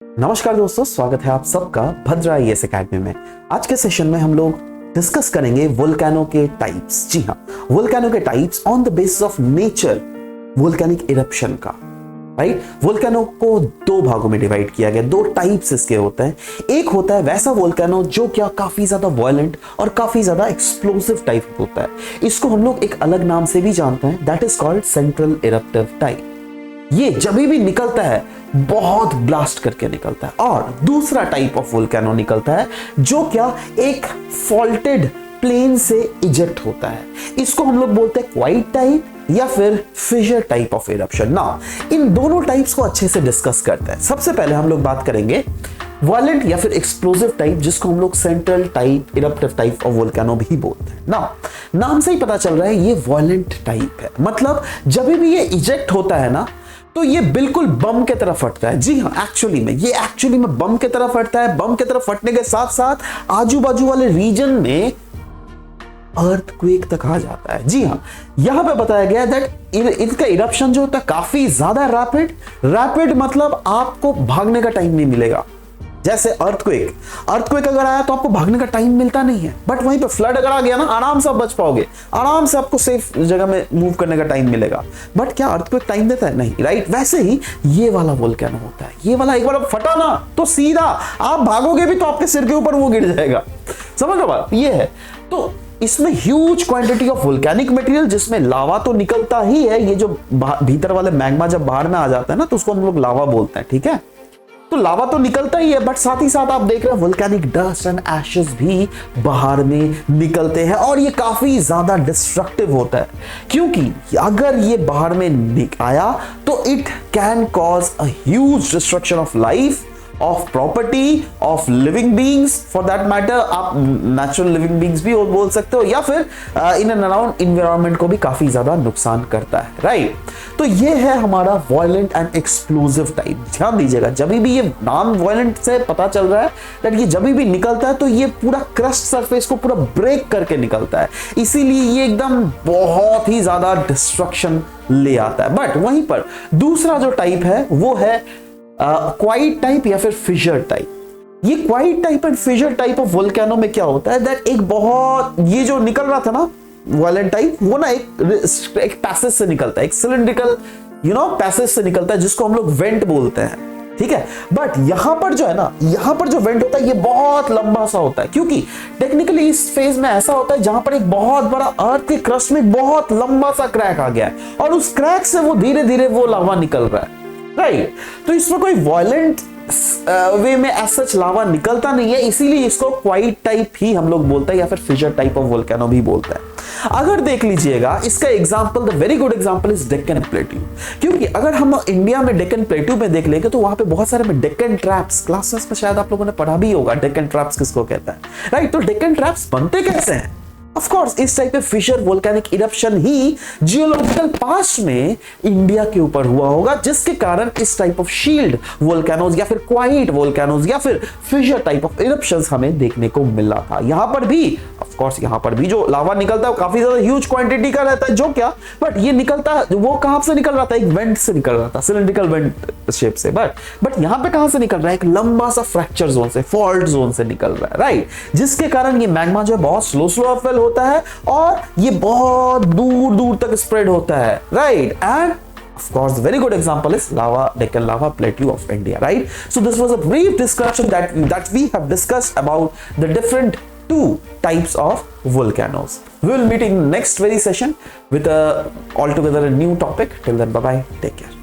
नमस्कार दोस्तों, स्वागत है आप सबका भद्रा आईएएस एकेडमी में। आज के सेशन में हम लोग डिस्कस करेंगे वोल्केनो के टाइप्स। जी हाँ, वोल्केनो के types on the basis of nature volcanic eruption का। राइट, वोल्केनो को दो भागों में डिवाइड किया गया, दो टाइप्स इसके होते हैं। एक होता है वैसा वोल्केनो जो क्या काफी ज्यादा वायलेंट और काफी ज्यादा एक्सप्लोसिव टाइप होता है। इसको हम लोग एक अलग नाम से भी जानते हैं, that is called central eruptive type. ये जब भी निकलता है बहुत ब्लास्ट करके निकलता है। और दूसरा टाइप ऑफ वोल्केनो निकलता है जो क्या एक फॉल्टेड प्लेन से इजेक्ट होता है। इसको हम लोग बोलते हैं क्वाइट टाइप या फिर फिशर टाइप ऑफ इरप्शन। ना, इन दोनों टाइप्स को अच्छे से डिस्कस करते हैं। सबसे पहले हम लोग बात करेंगे वायलेंट या फिर एक्सप्लोसिव टाइप, जिसको हम लोग central type eruptive type of volcano भी बोलते हैं। ना, नाम से ही पता चल रहा है ये वायलेंट टाइप है। मतलब जब भी ये इजेक्ट होता है ना, तो ये बिल्कुल बम के तरफ फटता है। जी हाँ, ये एक्चुअली में बम के तरफ फटता है। बम के तरफ फटने के साथ साथ आजू बाजू वाले रीजन में अर्थक्वेक तक आ जाता है। जी हाँ, यहां पे बताया गया है दैट इसका इरप्शन जो होता है काफी ज्यादा रैपिड मतलब आपको भागने का टाइम नहीं मिलेगा। जैसे अर्थक्वेक अगर आया तो आपको भागने का टाइम मिलता नहीं है, बट वहीं पे फ्लड अगर आ गया ना, आराम से आप बच पाओगे, आराम से आपको सेफ जगह में मूव करने का टाइम मिलेगा। बट क्या अर्थक्वेक टाइम देता है? नहीं। राइट, वैसे ही ये वाला वोल्केनो होता है। ये वाला एक बार फटा ना तो सीधा आप भागोगे भी तो आपके सिर के ऊपर वो गिर जाएगा। समझ लो बात, ये है। तो इसमें huge quantity of volcanic material, जिसमें लावा तो निकलता ही है। ये जो भीतर वाले मैग्मा जब बाहर में आ जाता है ना, तो उसको हम लोग लावा बोलते हैं। ठीक है, तो लावा तो निकलता ही है, बट साथ ही साथ आप देख रहे हैं वोल्केनिक डस्ट एंड एशेस भी बाहर में निकलते हैं। और ये काफी ज्यादा डिस्ट्रक्टिव होता है, क्योंकि अगर ये बाहर में आया तो it can cause a huge destruction of life, of property, of living beings for that matter. आप नेचुरल लिविंग बींग्स भी बोल सकते हो, या फिर इन एंड अराउंड इन्वायरमेंट को भी काफी ज्यादा नुकसान करता है। राइट, तो ये है हमारा वायलेंट एंड एक्सप्लोसिव टाइप। ध्यान दीजिएगा, जब भी ये नाम वायलेंट से पता चल रहा है दैट ये जब भी निकलता है तो ये पूरा क्रस्ट सरफेस को पूरा ब्रेक करके निकलता है, इसीलिए ये एकदम बहुत ही ज्यादा डिस्ट्रक्शन ले आता है। बट वहीं पर दूसरा जो टाइप है वो है क्वाइट टाइप या फिर फिशर टाइप। ये quiet type and fissure type of volcano में क्या होता है दैट एक बहुत, ये जो निकल रहा था ना वायलेंट टाइप, वो ना एक पैसेज से निकलता है, एक सिलिंड्रिकल पैसेज से निकलता है, जिसको हम लोग वेंट बोलते हैं। ठीक है, बट यहां पर जो है ना, यहां पर जो वेंट होता है ये बहुत लंबा सा होता है, क्योंकि टेक्निकली इस फेज में ऐसा होता है जहां पर एक बहुत बड़ा अर्थ के क्रस्ट में बहुत लंबा सा क्रैक आ गया है, और उस क्रैक से वो धीरे धीरे वो लावा निकल रहा है। राइट, तो इसमें कोई वायलेंट वे में एज सच लावा निकलता नहीं है, इसीलिए इसको क्वाइट टाइप ही हम लोग बोलते हैं, या फिर फिशर टाइप ऑफ वोल्केनो भी बोलते हैं। अगर देख लीजिएगा इसका example, the very good example is Deccan plateau. क्योंकि अगर हम इंडिया में डेक्कन प्लेट्यू में देख लेंगे तो वहां पे बहुत सारे में डेक्कन ट्रैप्स, क्लासेस में शायद आप लोगों ने पढ़ा भी होगा डेक्कन ट्रैप्स किसको कहता है। राइट, तो डेक्कन ट्रैप्स बनते कैसे हैं? ऑफ कोर्स इस टाइप के फिशर वोल्केनिक इरप्शन ही जियोलॉजिकल पास्ट में इंडिया के ऊपर हुआ होगा, जिसके कारण इस टाइप ऑफ शील्ड वोल्केनोज या फिर क्वाइट वोल्केनोज या फिर फिशर टाइप ऑफ इरप्शंस हमें देखने को मिल रहा था। यहां पर भी ऑफ कोर्स यहां पर भी जो लावा निकलता है वो काफी ज्यादा ह्यूज क्वांटिटी का रहता है, जो क्या, बट ये निकलता वो कहां से निकल रहा था? एक वेंट से निकल रहा था, सिलिंड्रिकल वेंट शेप से। बट यहां पे कहां से निकल रहा है? एक लंबा सा फ्रैक्चर जोन से, फॉल्ट जोन से निकल रहा है। राइट, जिसके कारण ये मैग्मा जो है बहुत स्लो अपवेल होता है और ये बहुत दूर दूर तक स्प्रेड होता है। Right, and of course the very good example is Deccan lava plateau of India. Right, so this was a brief discussion that we have discussed about the different two types of volcanoes. We will meet in next very session with a altogether a new topic. Till then, bye bye, take care.